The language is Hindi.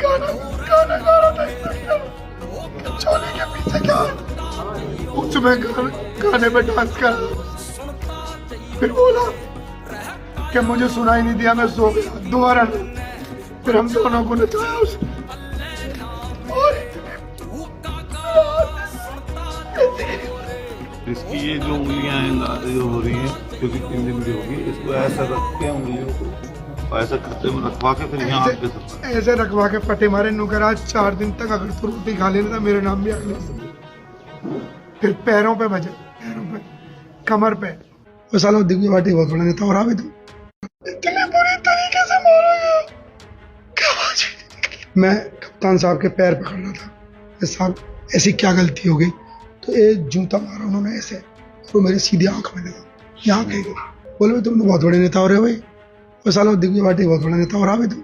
गाना गाना गा रहा था चोली के पीछे क्या उसमें गाने पे डांस कर फिर बोला कि मुझे सुनाई नहीं दिया, मैं सो गया। दोबारा फिर हम दोनों को नचाया उसने और इसकी ये जो उंगलियां हैं जो हो रही हैं, क्योंकि 3 दिन की होगी, इसको ऐसा रख के उंगलियों को ऐसा खत्ते में रखवा के फिर यहाँ पे सकता है। ऐसे रखवा के पट्टे मारे नुकर। आज 4 दिन तक अगर तू रोटी खा लेना था मेरे नाम भी आ गया। फिर पैरों पे बजे, पैरों पे, कमर पे। वो सालों दिव्य बाटी बहुत बड़ा नेता और आ भी तुम इतने बुरी तरीके से मारोगे। मैं कप्तान साहब के पैर पकड़ रहा था, साहब ऐसी क्या गलती हो गई, तो एक जूता मारा उन्होंने ऐसे और वो मेरी सीधी आंख में लगा, यहाँ कहीं बोले तुम तो बहुत बड़े नेता हो रहे हो भाई। वो सालों दिव्य बाटी बहुत बड़ा नेता और आ भी तुम